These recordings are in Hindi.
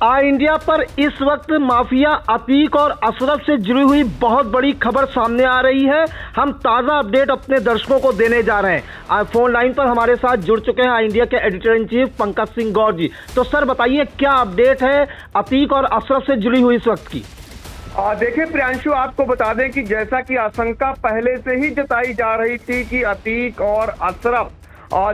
इंडिया पर इस वक्त माफिया अतीक और अशरफ से जुड़ी हुई बहुत बड़ी खबर सामने आ रही है। हम ताज़ा अपडेट अपने दर्शकों को देने जा रहे हैं। फोन लाइन पर हमारे साथ जुड़ चुके हैं इंडिया के editor in chief Pankaj Singh Gaur ji. तो सर बताइए क्या अपडेट है अतीक और अशरफ से जुड़ी हुई इस वक्त की। देखिए प्रियांशु, आपको बता दें कि जैसा कि आशंका पहले से ही जताई जा रही थी कि अतीक और अशरफ,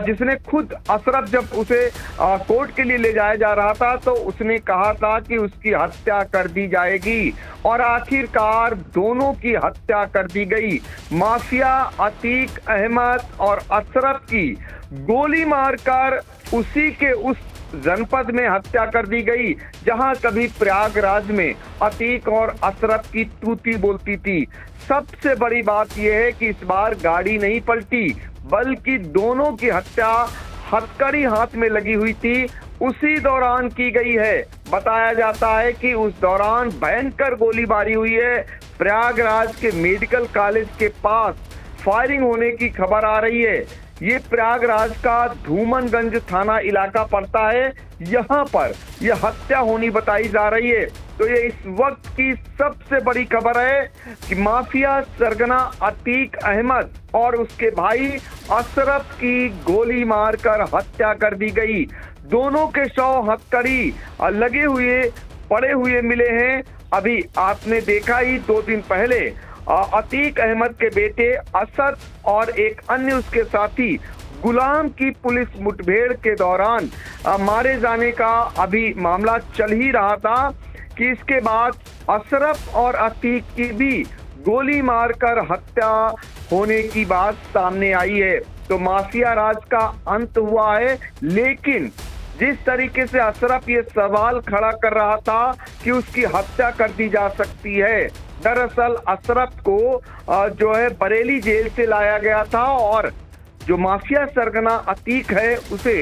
जिसने खुद अशरफ जब उसे कोर्ट के लिए ले जाया जा रहा था तो उसने कहा था कि उसकी हत्या कर दी जाएगी और आखिरकार दोनों की हत्या कर दी गई। माफिया अतीक अहमद और अशरफ की गोली मारकर उसी के उस जनपद में हत्या कर दी गई जहां कभी प्रयागराज में अतीक और अशरफ की तूती बोलती थी। सबसे बड़ी बात यह है कि इस बार गाड़ी नहीं पलटी बल्कि दोनों की हत्या हथकड़ी हाथ में लगी हुई थी उसी दौरान की गई है। बताया जाता है कि उस दौरान भयंकर गोलीबारी हुई है। प्रयागराज के मेडिकल कॉलेज के पास फायरिंग होने की खबर आ रही है। ये प्रयागराज का धूमनगंज थाना इलाका पड़ता है, यहाँ पर यह हत्या होनी बताई जा रही है। तो ये इस वक्त की सबसे बड़ी खबर है कि माफिया सरगना अतीक अहमद और उसके भाई अशरफ की गोली मारकर हत्या कर दी गई। दोनों के शव हथकड़ी लगे हुए पड़े हुए मिले हैं। अभी आपने देखा ही 2 दिन पहले अतीक अहमद के बेटे असद और एक अन्य उसके साथी गुलाम की पुलिस मुठभेड़ के दौरान मारे जाने का अभी मामला चल ही रहा था कि इसके बाद अशरफ और अतीक की भी गोली मारकर हत्या होने की बात सामने आई है। तो माफिया राज का अंत हुआ है, लेकिन जिस तरीके से अशरफ ये सवाल खड़ा कर रहा था कि उसकी हत्या कर दी जा सकती है, दरअसल अशरफ को जो है बरेली जेल से लाया गया था और जो माफिया सरगना अतीक है उसे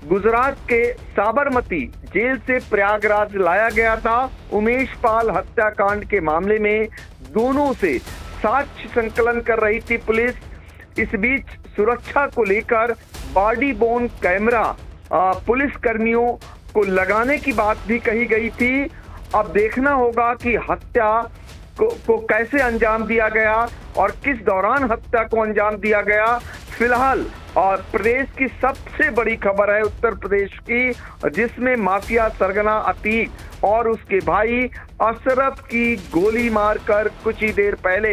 गुजरात के साबरमती जेल से प्रयागराज लाया गया था। उमेश पाल हत्याकांड के मामले में दोनों से साक्ष्य संकलन कर रही थी पुलिस। इस बीच सुरक्षा को लेकर बॉडी बोन कैमरा पुलिस कर्मियों को लगाने की बात भी कही गई थी। अब देखना होगा कि हत्या को कैसे अंजाम दिया गया और किस दौरान हत्या को अंजाम दिया गया। फिलहाल और प्रदेश की सबसे बड़ी खबर है उत्तर प्रदेश की, जिसमें माफिया सरगना अतीक और उसके भाई अशरफ की गोली मारकर कुछ ही देर पहले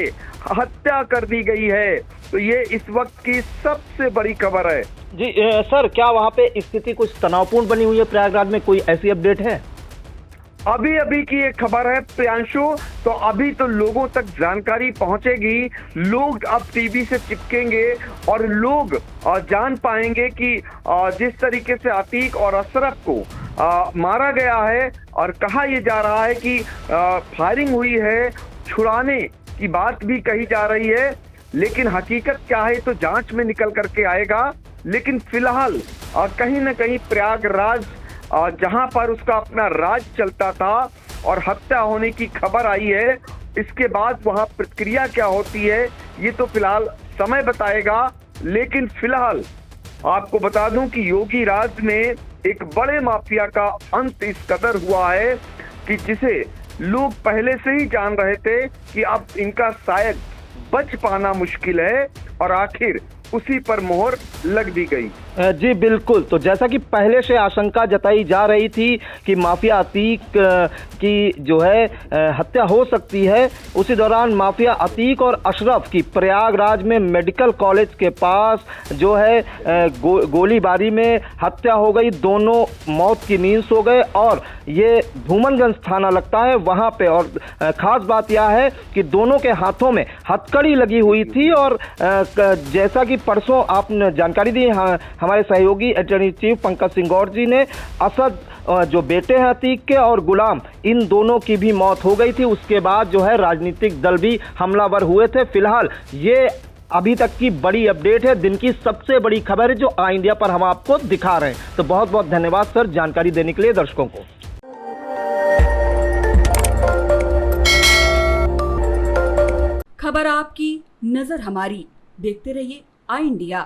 हत्या कर दी गई है। तो ये इस वक्त की सबसे बड़ी खबर है। जी सर, क्या वहाँ पे स्थिति कुछ तनावपूर्ण बनी हुई है प्रयागराज में, कोई ऐसी अपडेट है? अभी अभी की एक खबर है प्रियांशु, तो अभी तो लोगों तक जानकारी पहुंचेगी। लोग अब टीवी से चिपकेंगे और लोग जान पाएंगे कि जिस तरीके से अतीक और अशरफ को मारा गया है और कहा यह जा रहा है कि फायरिंग हुई है, छुड़ाने की बात भी कही जा रही है, लेकिन हकीकत क्या है तो जांच में निकल करके आएगा। लेकिन फिलहाल कहीं ना कहीं प्रयागराज जहां पर उसका अपना राज चलता था और हत्या होने की खबर आई है, इसके बाद वहां प्रक्रिया क्या होती है ये तो फिलहाल समय बताएगा। लेकिन फिलहाल आपको बता दूं कि योगी राज में एक बड़े माफिया का अंत इस कदर हुआ है कि जिसे लोग पहले से ही जान रहे थे कि अब इनका शायद बच पाना मुश्किल है और आखिर उसी पर मोहर लग दी गई। जी बिल्कुल। तो जैसा कि पहले से आशंका जताई जा रही थी कि माफिया अतीक की जो है हत्या हो सकती है, उसी दौरान माफिया अतीक और अशरफ की प्रयागराज में मेडिकल कॉलेज के पास जो है गोलीबारी में हत्या हो गई। दोनों मौत की नींद सो गए और ये धूमनगंज थाना लगता है वहाँ पे। और ख़ास बात यह है कि दोनों के हाथों में हथकड़ी लगी हुई थी और जैसा कि परसों आपने जानकारी दी हमारे सहयोगी editor in chief Pankaj Singh Gaur ji ने, असद जो बेटे हैं अतीक के और गुलाम, इन दोनों की भी मौत हो गई थी। उसके बाद जो है राजनीतिक दल भी हमलावर हुए थे। फिलहाल ये अभी तक की बड़ी अपडेट है, दिन की सबसे बड़ी खबर है जो इंडिया पर हम आपको दिखा रहे हैं। तो बहुत बहुत धन्यवाद सर जानकारी देने के लिए दर्शकों को। खबर आपकी, नजर हमारी, देखते रहिए इंडिया।